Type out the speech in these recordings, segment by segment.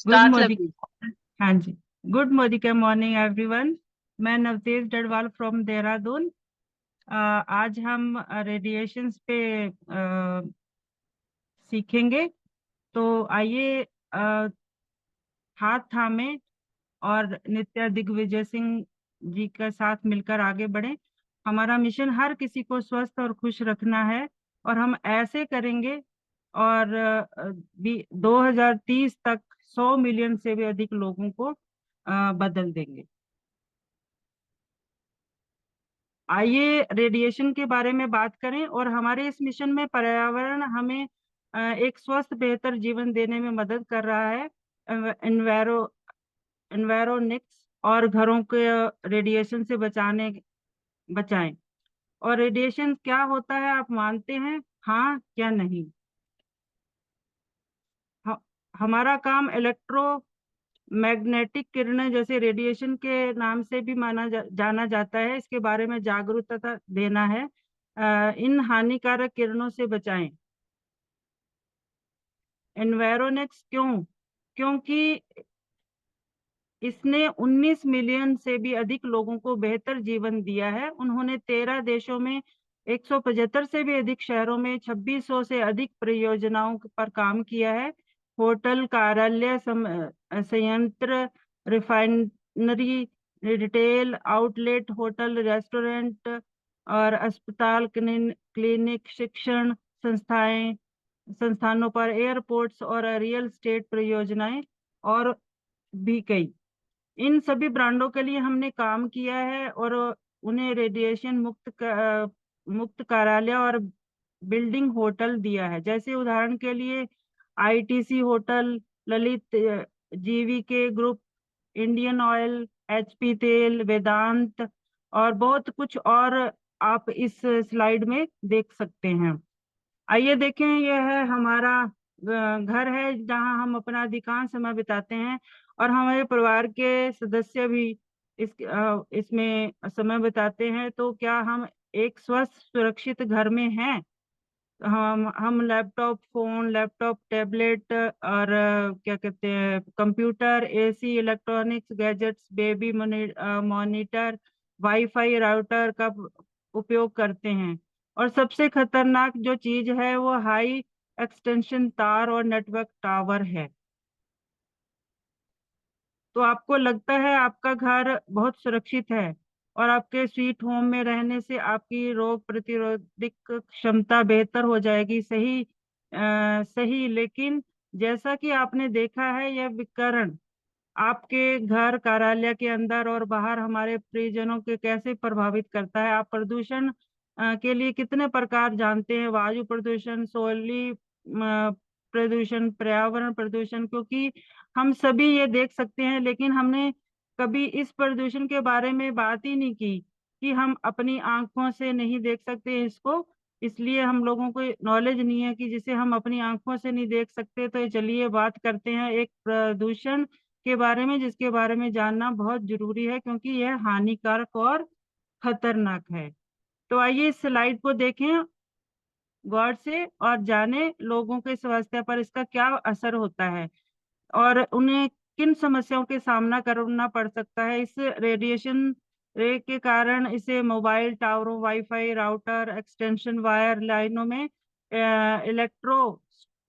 Good start morning. Lovely. हाँ जी। Good morning morning everyone. मैं नवतेज डडवाल फ्रॉम देहरादून। आज हम रेडिएशंस पे सीखेंगे। तो आइए, हाथ थामे और नित्या दिग्विजय सिंह जी के साथ मिलकर आगे बढ़े। हमारा मिशन हर किसी को स्वस्थ और खुश रखना है, और हम ऐसे करेंगे। और 2030 तक 100 मिलियन से भी अधिक लोगों को बदल देंगे। आइए रेडिएशन के बारे में बात करें, और हमारे इस मिशन में पर्यावरण हमें एक स्वस्थ बेहतर जीवन देने में मदद कर रहा है। एनवायरो एनवायरोनिक्स और घरों के रेडिएशन से बचाएं। और रेडिएशन क्या होता है, आप मानते हैं? हाँ क्या नहीं? ह, हमारा काम मैग्नेटिक किरणें जैसे रेडिएशन के नाम से भी जाना जाता है, इसके बारे में जागरूकता देना है। इन हानिकारक किरणों से बचाएं। एनवायरोनिक्स क्यों? क्योंकि इसने 19 मिलियन से भी अधिक लोगों को बेहतर जीवन दिया है। उन्होंने 13 देशों में 175 से भी अधिक शहरों में 2600 से अधिक परियोजनाओं पर काम किया है। होटल, कार्यालय, संयंत्र, refinery, retail outlet, hotel, restaurant और अस्पताल, क्लिनिक, शिक्षण संस्थानों पर, एयरपोर्ट्स और रियल एस्टेट परियोजनाएं और भी कई। इन सभी ब्रांडों के लिए हमने काम किया है, और उन्हें रेडिएशन मुक्त कार्यालय और बिल्डिंग होटल दिया है। जैसे उदाहरण के लिए ITC hotel, Lalit GVK group, Indian oil, HP तेल, वेदांत और बहुत कुछ और आप इस स्लाइड में देख सकते हैं। आइए देखें, यह है हमारा घर है जहां हम अपना अधिकांश समय बिताते हैं, और हमारे परिवार के सदस्य भी इसमें समय बिताते हैं। तो क्या हम एक स्वस्थ सुरक्षित घर में हैं? हम लैपटॉप, टैबलेट और क्या कहते हैं, computer, AC, electronics gadgets, baby monitor, wifi router का उपयोग करते हैं। और सबसे खतरनाक जो चीज है वो हाई एक्सटेंशन तार और नेटवर्क टावर है। तो आपको लगता है आपका घर बहुत सुरक्षित है, और आपके स्वीट होम में रहने से आपकी रोग प्रतिरोधक क्षमता बेहतर हो जाएगी। सही, लेकिन जैसा कि आपने देखा है, यह विकिरण आपके घर, कार्यालय के अंदर और बाहर हमारे परिजनों के कैसे प्रभावित करता है। आप प्रदूषण के लिए कितने प्रकार जानते हैं? वायु प्रदूषण, सोली प्रदूषण, पर्यावरण प्रदूषण, क्योंकि हम सभी ये देख सकते हैं, लेकिन हमने कभी इस प्रदूषण के बारे में बात ही नहीं की कि हम अपनी आंखों से नहीं देख सकते इसको। इसलिए हम लोगों को नॉलेज नहीं है कि जिसे हम अपनी आंखों से नहीं देख सकते। तो चलिए बात करते हैं एक प्रदूषण के बारे में, जिसके बारे में जानना बहुत जरूरी है, क्योंकि यह हानिकारक और खतरनाक है। तो आइए इस स्लाइड को देखें गौर से, और जाने लोगों के स्वास्थ्य पर इसका क्या असर होता है, और उन्हें किन समस्याओं के सामना करना पड़ सकता है इस रेडिएशन रे के कारण। इसे मोबाइल टावरों, वाईफाई राउटर, एक्सटेंशन वायर लाइनों में इलेक्ट्रो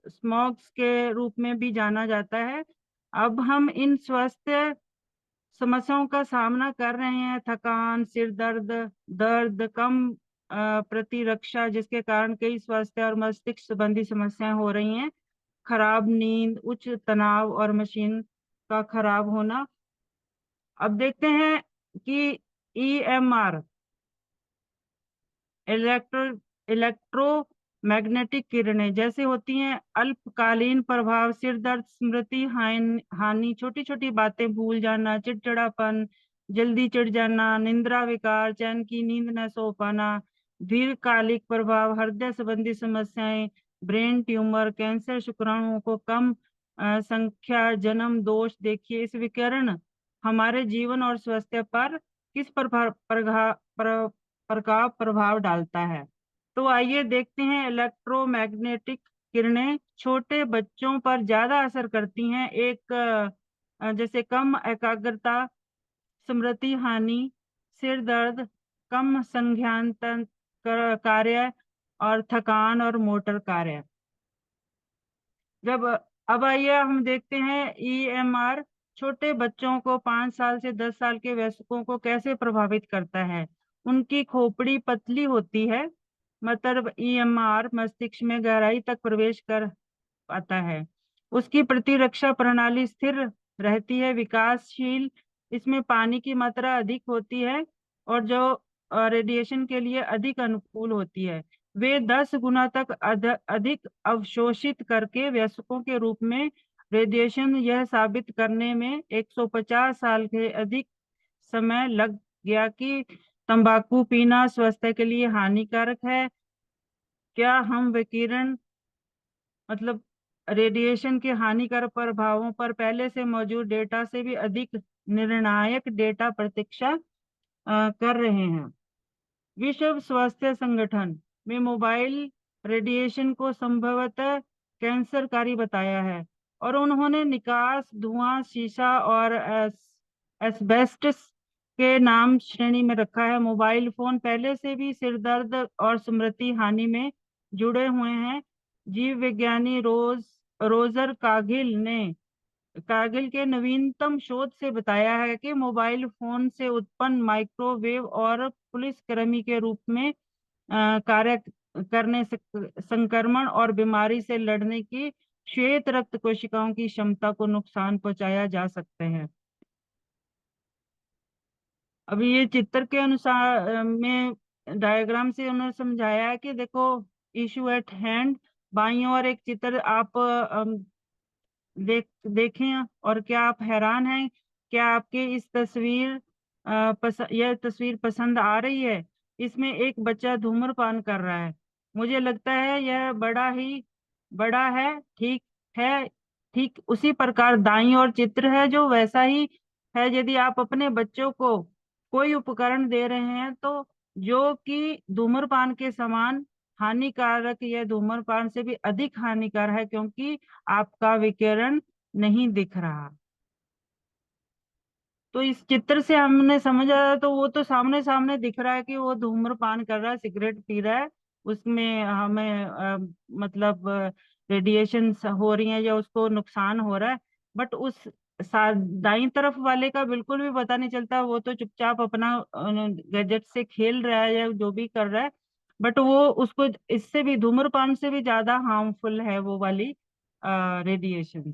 स्मॉग्स के रूप में भी जाना जाता है। अब हम इन स्वास्थ्य समस्याओं का सामना कर रहे हैं। थकान, सिर दर्द, कम प्रतिरक्षा, जिसके कारण कई स्वास्थ्य और मस्तिष्क संबंधी समस्याएं हो रही हैं। खराब नींद, उच्च तनाव और मशीन का खराब होना। अब देखते हैं कि ईएमआर, इलेक्ट्रो इलेक्ट्रोमैग्नेटिक किरणें जैसे होती हैं। अल्पकालीन प्रभाव, सिर दर्द, स्मृति हानि, छोटी छोटी बातें भूल जाना, चिड़चिड़ापन, जल्दी चिढ़ जाना, निंद्रा विकार, चैन की नींद न सो पाना। दीर्घकालिक प्रभाव, हृदय संबंधी समस्याएं, ब्रेन ट्यूमर, कैंसर, शुक्राणुओं को कम संख्या, जन्म दोष। देखिए इस विकिरण हमारे जीवन और स्वास्थ्य पर किस प्रकार प्रभाव डालता है। तो आइए देखते हैं इलेक्ट्रोमैग्नेटिक किरणें छोटे बच्चों पर ज्यादा असर करती हैं। एक जैसे कम एकाग्रता, स्मृति हानि, सिर दर्द, कम संज्ञान कार्य और थकान और मोटर कार्य। जब अब आइए हम देखते हैं ईएमआर छोटे बच्चों को 5 साल से 10 साल के वयस्कों को कैसे प्रभावित करता है। उनकी खोपड़ी पतली होती है, मतलब ईएमआर मस्तिष्क में गहराई तक प्रवेश कर पाता है। उसकी प्रतिरक्षा प्रणाली स्थिर रहती है, विकासशील, इसमें पानी की मात्रा अधिक होती है और जो रेडिएशन के लिए अधिक अनुकूल होती है। वे 10 गुना तक अधिक अवशोषित करके वयस्कों के रूप में रेडिएशन। यह साबित करने में 150 साल के अधिक समय लग गया कि तंबाकू पीना स्वास्थ्य के लिए हानिकारक है। क्या हम विकिरण मतलब रेडिएशन के हानिकारक प्रभावों पर पहले से मौजूद डेटा से भी अधिक निर्णायक डेटा प्रतीक्षा कर रहे हैं। विश्व स्वास्थ्य संगठन में मोबाइल रेडिएशन को संभवतः कैंसरकारी बताया है और उन्होंने निकास धुआं, शीशा और एस्बेस्टस के नाम श्रेणी में रखा है। मोबाइल फोन पहले से भी सिर दर्द और स्मृति हानि में जुड़े हुए हैं। जीव विज्ञानी रोजर कागिल के नवीनतम शोध से बताया है कि मोबाइल फोन से उत्पन्न माइक्रोवेव और पुलिसक्रमी के रूप में कार्य करने से संक्रमण और बीमारी से लड़ने की श्वेत रक्त कोशिकाओं की क्षमता को नुकसान पहुंचाया जा सकते हैं। अभी ये चित्र के अनुसार में डायग्राम से उन्होंने समझाया है कि देखो, इशू एट हैंड, बाईं ओर एक चित्र आप देखें और क्या आप हैरान हैं? क्या आपके इस तस्वीर यह तस्वीर पसंद आ रही है? इसमें एक बच्चा धूम्रपान कर रहा है। मुझे लगता है यह बड़ा है, ठीक है। ठीक उसी प्रकार दाईं ओर चित्र है जो वैसा ही है। यदि आप अपने बच्चों को कोई उपकरण दे रहे हैं तो जो कि धूम्रपान के समान हानिकारक या धूम्रपान से भी अधिक हानिकारक है, क्योंकि आपका विकिरण नहीं दिख रहा। तो इस चित्र से हमने समझा, तो वो तो सामने सामने दिख रहा है कि वो धूम्रपान कर रहा है, सिगरेट पी रहा है। उसमें हमें मतलब रेडिएशन हो रही है या उसको नुकसान हो रहा है। बट उस दाईं तरफ वाले का बिल्कुल भी पता नहीं चलता। वो तो चुपचाप अपना गैजेट से खेल रहा है या जो भी कर रहा है। बट वो उसको इससे भी, धूम्रपान से भी ज्यादा हार्मफुल है वो वाली रेडिएशन।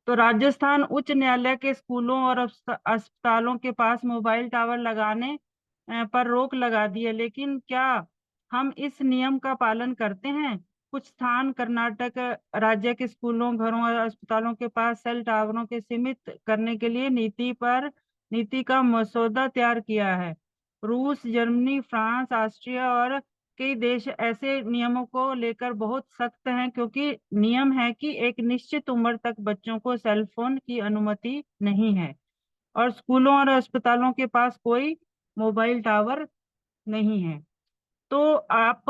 तो राजस्थान उच्च न्यायालय के स्कूलों और अस्पतालों के पास मोबाइल टावर लगाने पर रोक लगा दी है। लेकिन क्या हम इस नियम का पालन करते हैं? कुछ स्थान कर्नाटक राज्य के स्कूलों, घरों और अस्पतालों के पास सेल टावरों के सीमित करने के लिए नीति का मसौदा तैयार किया है। रूस, जर्मनी, फ्रांस, ऑस्ट्रिया और कई देश ऐसे नियमों को लेकर बहुत सख्त हैं, क्योंकि नियम है कि एक निश्चित उम्र तक बच्चों को सेल फोन की अनुमति नहीं है और स्कूलों और अस्पतालों के पास कोई मोबाइल टावर नहीं है। तो आप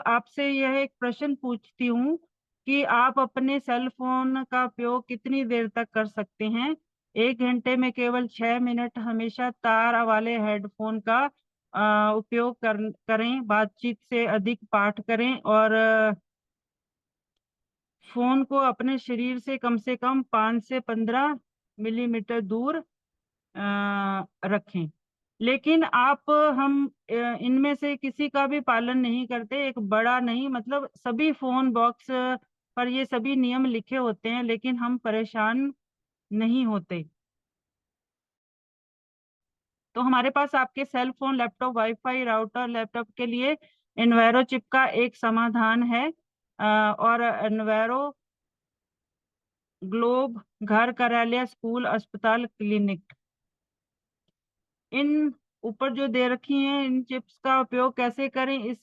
आपसे यह एक प्रश्न पूछती हूँ कि आप अपने सेल फोन का उपयोग कितनी देर तक कर सकते हैं? 1 घंटे में केवल 6 मिनट। हमेशा तार वाले हेडफोन का उपयोग करें। बातचीत से अधिक पाठ करें और फोन को अपने शरीर से कम 5 से 15 मिलीमीटर दूर रखें। लेकिन आप हम इनमें से किसी का भी पालन नहीं करते। एक बड़ा नहीं, मतलब सभी फोन बॉक्स पर ये सभी नियम लिखे होते हैं, लेकिन हम परेशान नहीं होते। तो हमारे पास आपके cell phone, laptop, wifi router, laptop के लिए एनवायरो चिप का एक समाधान है। और एनवायरो ग्लोब घर, कार्यालय, स्कूल, अस्पताल, क्लिनिक, इन ऊपर जो दे रखी हैं इन चिप्स का उपयोग कैसे करें?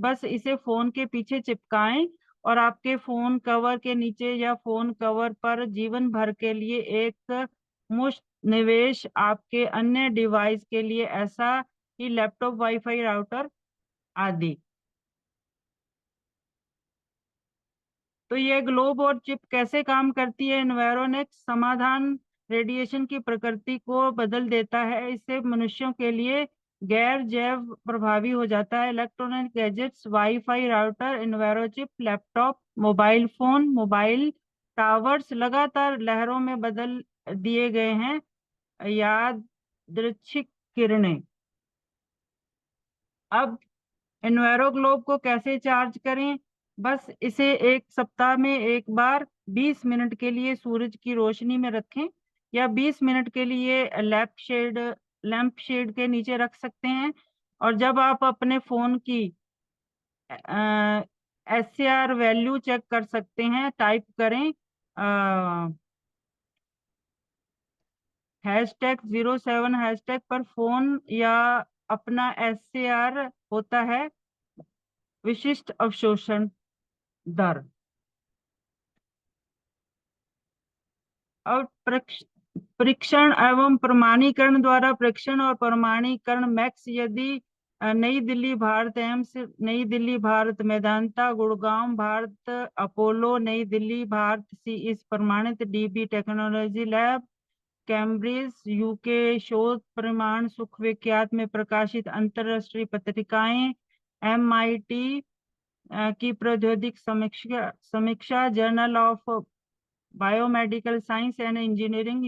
बस इसे फोन के पीछे चिपकाएं और आपके फोन कवर के नीचे या फोन कवर पर जीवन भर के लिए एक मुश्त निवेश। आपके अन्य डिवाइस के लिए ऐसा ही लैपटॉप, वाईफाई राउटर आदि। तो ये ग्लोब और चिप कैसे काम करती है? एनवायरोनिक्स समाधान रेडिएशन की प्रकृति को बदल देता है, इससे मनुष्यों के लिए गैर जैव प्रभावी हो जाता है। Electronic gadgets, wifi router, envirochip, laptop, mobile phone, mobile towers लगातार लहरों में बदल दिए गए हैं यादृच्छिक किरणें। अब एनवायरो ग्लोब को कैसे चार्ज करें? बस इसे एक सप्ताह में एक बार 20 मिनट के लिए सूरज की रोशनी में रखें, या 20 मिनट के लिए लैंप शेड के नीचे रख सकते हैं। और जब आप अपने फोन की SAR वैल्यू चेक कर सकते हैं, टाइप करें #07 हैशटैग पर फोन, या अपना SAR होता है विशिष्ट अवशोषण दर। और परीक्षण एवं प्रमाणीकरण द्वारा परीक्षण और प्रमाणीकरण मैक्स, यदि नई दिल्ली भारत एम्स, नई दिल्ली भारत मेदांता, गुड़गांव भारत अपोलो, नई दिल्ली भारत इस प्रमाणित DB technology lab, Cambridge UK शोध प्रमाण सुख विख्यात में प्रकाशित अंतरराष्ट्रीय पत्रिकाएं, MIT की प्रौद्योगिक समीक्षा, journal of biomedical science and engineering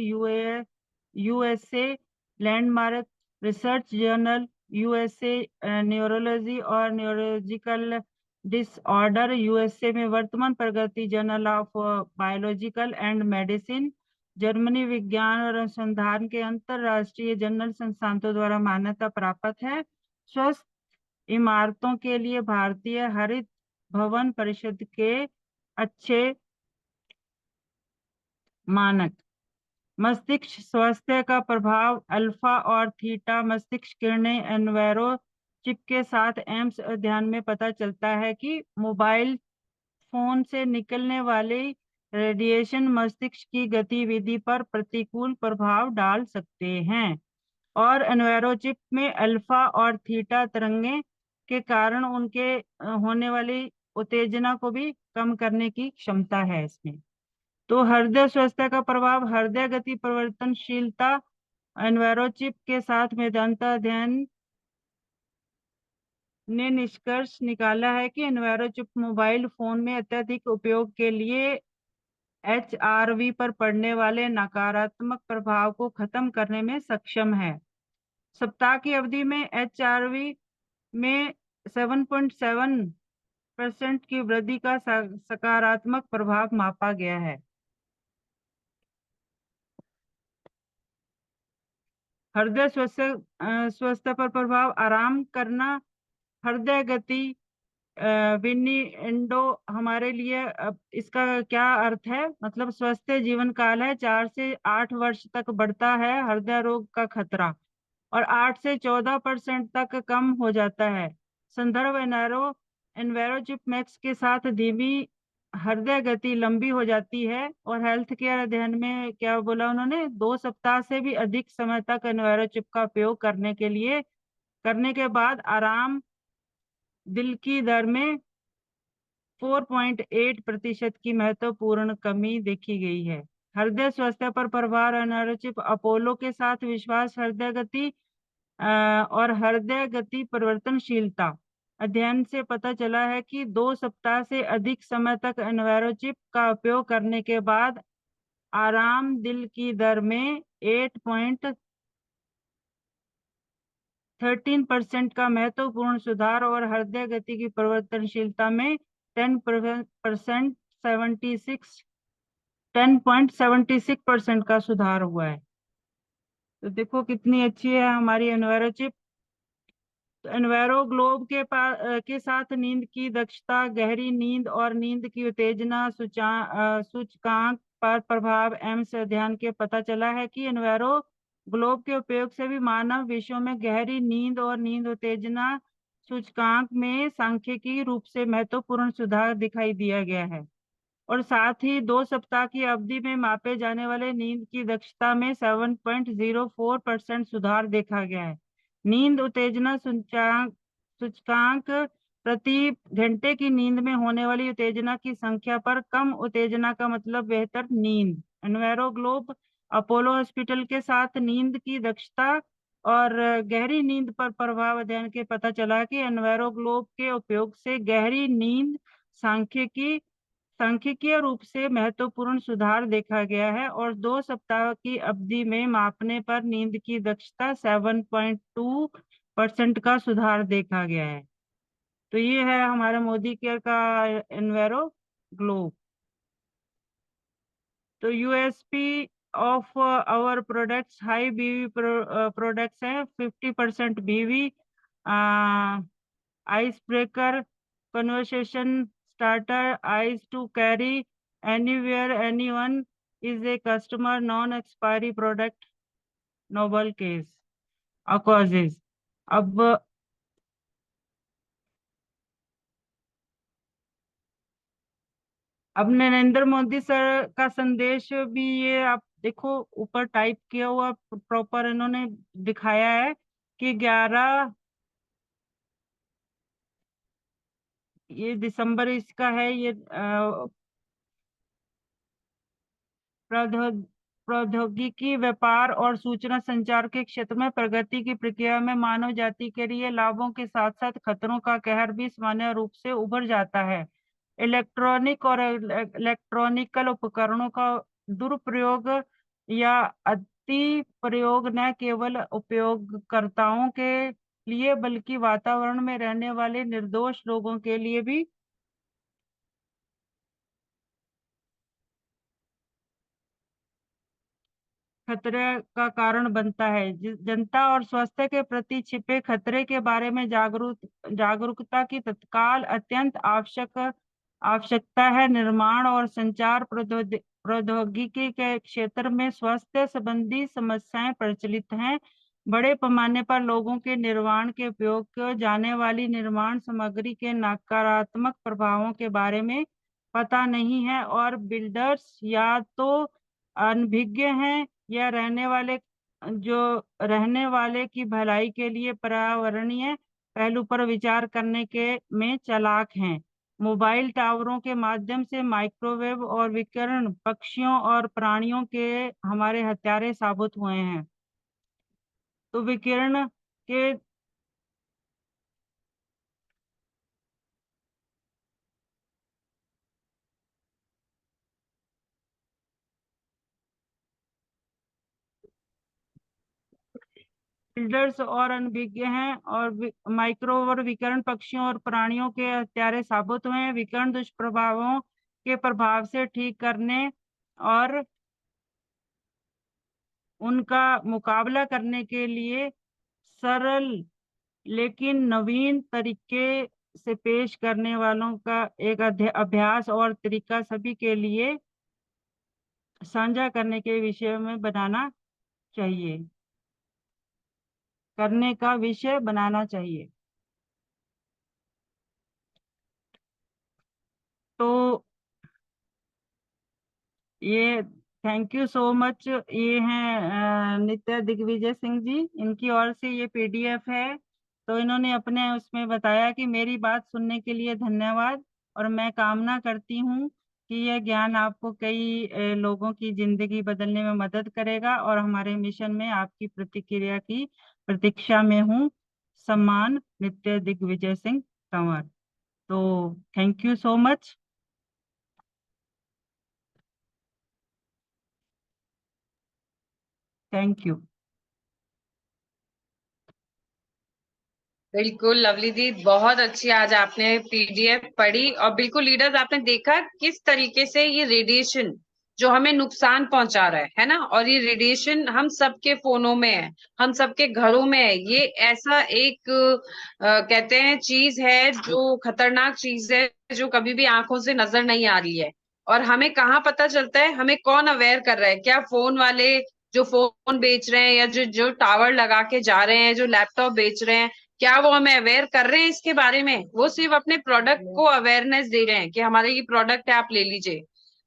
USA, landmark research journal USA, neurology और न्यूरोलॉजिकल डिसऑर्डर USA में वर्तमान प्रगति, journal of biological and medicine, Germany विज्ञान और अनुसंधान के अंतरराष्ट्रीय जर्नल संस्थानों द्वारा मान्यता प्राप्त है। स्वस्थ इमारतों के लिए भारतीय हरित भवन परिषद के अच्छे मानक। मस्तिष्क स्वास्थ्य का प्रभाव, अल्फा और थीटा मस्तिष्क किरणें। एनवायरो चिप के साथ एम्स अध्ययन में पता चलता है कि मोबाइल फोन से निकलने वाले रेडिएशन मस्तिष्क की गतिविधि पर प्रतिकूल प्रभाव डाल सकते हैं, और एनवायरो चिप में अल्फा और थीटा तरंगे के कारण उनके होने वाली उत्तेजना को भी कम करने की क्षमता है इसमें। तो हृदय स्वास्थ्य का प्रभाव, हृदय गति परिवर्तनशीलता। एनवायरोचिप के साथ मेदांता अध्ययन ने निष्कर्ष निकाला है कि एनवायरोचिप मोबाइल फोन में अत्यधिक उपयोग के लिए HRV पर पड़ने वाले नकारात्मक प्रभाव को खत्म करने में सक्षम है। सप्ताह की अवधि में HRV में 7.7% की वृद्धि का सकारात्मक प्रभाव मापा गया है। हृदय स्वास्थ्य पर प्रभाव, आराम करना, हृदय गति विनी इंडो हमारे लिए। इसका क्या अर्थ है? मतलब स्वस्थ जीवन काल है 4 से 8 वर्ष तक बढ़ता है हृदय रोग का खतरा, और 8 से 14% तक कम हो जाता है। संदर्भ एनवायरोचिप मैक्स के साथ धीमी हृदय गति लंबी हो जाती है। और हेल्थ केयर अध्ययन में क्या बोला उन्होंने? 2 सप्ताह से भी अधिक समय तक एनवायरोचिप का उपयोग करने के बाद आराम दिल की दर में 4.8% की महत्वपूर्ण कमी देखी गई है। हृदय स्वास्थ्य पर प्रभाव, एनवायरोचिप अपोलो के साथ विश्वास, हृदय गति और हृदय गति परिवर्तनशीलता। अध्ययन से पता चला है कि 2 सप्ताह से अधिक समय तक एनवायरोचिप का उपयोग करने के बाद आराम दिल की दर में 8.13% का महत्वपूर्ण सुधार, और हृदय गति की परिवर्तनशीलता में 10.76% का सुधार हुआ है। तो देखो कितनी अच्छी है हमारी एनवायरोचिप। तो एनवायरो ग्लोब के साथ नींद की दक्षता, गहरी नींद और नींद की उत्तेजना सूचकांक पर प्रभाव। एम्स अध्ययन के पता चला है कि एनवायरो ग्लोब के उपयोग से भी मानव विश्व में गहरी नींद और नींद उत्तेजना सूचकांक में सांख्यिकीय रूप से महत्वपूर्ण सुधार दिखाई दिया गया है। और साथ ही 2 सप्ताह की अवधि में मापे जाने वाले नींद की दक्षता में 7.04% सुधार देखा गया है। नींद उत्तेजना सूचकांक प्रति घंटे की नींद में होने वाली उत्तेजना की संख्या पर कम उत्तेजना का मतलब बेहतर नींद। एनवायरो ग्लोब अपोलो हॉस्पिटल के साथ नींद की दक्षता और गहरी नींद पर प्रभाव अध्ययन के पता चला कि एनवायरो ग्लोब के उपयोग से गहरी नींद सांख्यिकी सांख्यिकीय रूप से महत्वपूर्ण सुधार देखा गया है और 2 सप्ताह की अवधि में मापने पर नींद की दक्षता 7.2% का सुधार देखा गया है। तो ये है हमारा मोदी केयर का एनवायरो ग्लोब। तो USP of our products high BV products है, 50% BV, ice breaker, conversation starter, ice to carry anywhere anyone, is a customer, non expiry product, noble case causes. अब नरेंद्र मोदी सर का संदेश भी, ये आप देखो ऊपर टाइप किया हुआ प्रॉपर इन्होंने दिखाया है कि 11 ये दिसंबर इसका है। ये प्रौद्योग प्रौद्योगिकी, व्यापार और सूचना संचार के क्षेत्र में प्रगति की प्रक्रिया में मानव जाति के लिए लाभों के साथ साथ खतरों का कहर भी सामान्य रूप से उभर जाता है। इलेक्ट्रॉनिक और इलेक्ट्रॉनिकल उपकरणों का दुरुपयोग या अति प्रयोग न केवल उपयोगकर्ताओं के लिए बल्कि वातावरण में रहने वाले निर्दोष लोगों के लिए भी खतरे का कारण बनता है। जनता और स्वास्थ्य के प्रति छिपे खतरे के बारे में जागरूकता की तत्काल अत्यंत आवश्यकता है। निर्माण और संचार प्रौद्योगिकी के क्षेत्र में स्वास्थ्य संबंधी समस्याएं प्रचलित हैं। बड़े पैमाने पर लोगों के निर्माण के उपयोग की जाने वाली निर्माण सामग्री के नकारात्मक प्रभावों के बारे में पता नहीं है और बिल्डर्स या तो अनभिज्ञ हैं या रहने वाले की भलाई के लिए पर्यावरणीय पहलू पर विचार करने के में चालाक हैं। मोबाइल टावरों के माध्यम से माइक्रोवेव और विकिरण पक्षियों और प्राणियों के हमारे हत्यारे साबित हुए हैं। तो विकिरण के बिल्डर्स और अनभिज्ञ हैं और माइक्रो और विकिरण पक्षियों और प्राणियों के हत्यारे साबित हुए हैं। विकिरण दुष्प्रभावों के प्रभाव से ठीक करने और उनका मुकाबला करने के लिए सरल लेकिन नवीन तरीके से पेश करने वालों का एक अभ्यास और तरीका सभी के लिए साझा करने के विषय में बनाना चाहिए करने का विषय बनाना चाहिए। तो ये थैंक यू सो मच, ये हैं नित्या दिग्विजय सिंह जी, इनकी ओर से ये पीडीएफ है। तो इन्होंने अपने उसमें बताया कि मेरी बात सुनने के लिए धन्यवाद और मैं कामना करती हूँ कि यह ज्ञान आपको कई लोगों की जिंदगी बदलने में मदद करेगा और हमारे मिशन में आपकी प्रतिक्रिया की प्रतीक्षा में हूँ। सम्मान, नित्या दिग्विजय सिंह कंवर। तो thank you so much. Thank you. बिल्कुल लवली दी, बहुत अच्छी आज आपने पीडीएफ पढ़ी और बिल्कुल लीडर्स आपने देखा किस तरीके से ये रेडिएशन जो हमें नुकसान पहुंचा रहा है ना, और ये रेडिएशन हम सबके फोनों में है, हम सबके घरों में है। ये ऐसा एक कहते हैं चीज है जो खतरनाक चीज है, जो कभी भी आंखों से नजर नहीं आ रही है। और हमें कहाँ पता चलता है, हमें कौन अवेयर कर रहा है? क्या फोन वाले जो फोन बेच रहे हैं या जो जो टावर लगा के जा रहे हैं, जो लैपटॉप बेच रहे हैं, क्या वो हमें अवेयर कर रहे हैं इसके बारे में? वो सिर्फ अपने प्रोडक्ट को अवेयरनेस दे रहे हैं कि हमारे ये प्रोडक्ट है, आप ले लीजिए।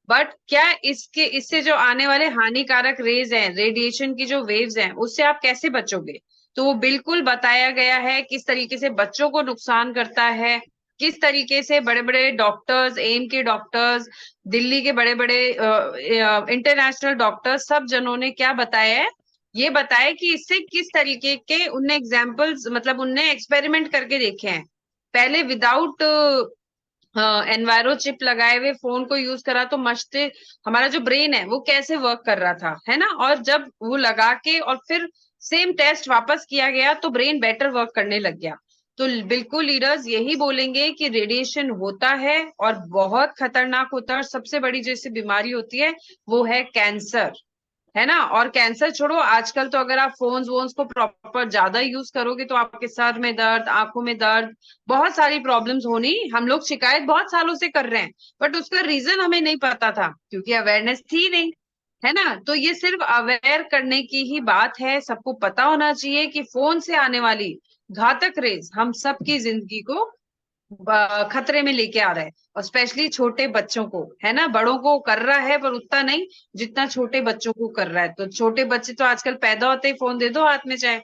बट क्या इससे जो आने वाले हानिकारक रेज हैं, रेडिएशन की जो वेव्स हैं, उससे आप कैसे बचोगे? तो वो बिल्कुल बताया गया है किस तरीके से बच्चों को नुकसान करता है, किस तरीके से बड़े बड़े डॉक्टर्स, एम के डॉक्टर्स, दिल्ली के बड़े बड़े इंटरनेशनल डॉक्टर्स, सब जनों ने क्या बताया है, ये बताया कि इससे किस तरीके के उनने एग्जाम्पल्स, मतलब उनने एक्सपेरिमेंट करके देखे हैं। पहले विदाउट एनवायरो चिप लगाए हुए फोन को यूज करा तो मस्तिष्क, हमारा जो ब्रेन है वो कैसे वर्क कर रहा था, है ना। और जब वो लगा के और फिर सेम टेस्ट वापस किया गया तो ब्रेन बेटर वर्क करने लग गया। तो बिल्कुल लीडर्स यही बोलेंगे कि रेडिएशन होता है और बहुत खतरनाक होता है, और सबसे बड़ी जैसे बीमारी होती है वो है कैंसर, है ना। और कैंसर छोड़ो, आजकल तो अगर आप फोन्स वोन्स को प्रॉपर ज्यादा यूज करोगे तो आपके सर में दर्द, आंखों में दर्द, बहुत सारी प्रॉब्लम्स होनी। हम लोग शिकायत बहुत सालों से कर रहे हैं, बट उसका रीजन हमें नहीं पता था क्योंकि अवेयरनेस थी नहीं, है ना। तो ये सिर्फ अवेयर करने की ही बात है, सबको पता होना चाहिए कि फोन से आने वाली घातक रेज हम सबकी जिंदगी को खतरे में लेके आ रहा है, और स्पेशली छोटे बच्चों को, है ना। बड़ों को कर रहा है पर उतना नहीं जितना छोटे बच्चों को कर रहा है। तो छोटे बच्चे तो आजकल पैदा होते ही फोन दे दो हाथ में चाहे,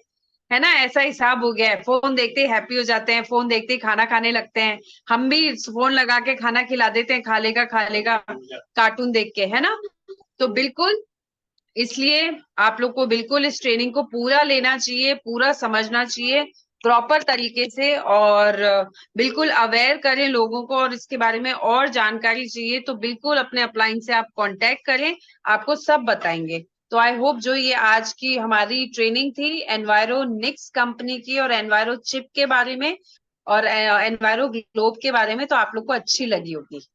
है ना, ऐसा हिसाब हो गया है। फोन देखते ही हैप्पी हो जाते हैं, फोन देखते ही खाना खाने लगते हैं। हम भी फोन लगा के खाना खिला देते हैं, खा लेगा कार्टून देख के, है ना। तो बिल्कुल, इसलिए आप लोग को बिल्कुल इस ट्रेनिंग को पूरा लेना चाहिए, पूरा समझना चाहिए प्रॉपर तरीके से, और बिल्कुल अवेयर करें लोगों को, और इसके बारे में और जानकारी चाहिए तो बिल्कुल अपने अपलाइन से आप कांटेक्ट करें, आपको सब बताएंगे। तो आई होप जो ये आज की हमारी ट्रेनिंग थी एनवायरोनिक्स कंपनी की और एनवायरो चिप के बारे में और एनवायरो ग्लोब के बारे में, तो आप लोग को अच्छी लगी होगी।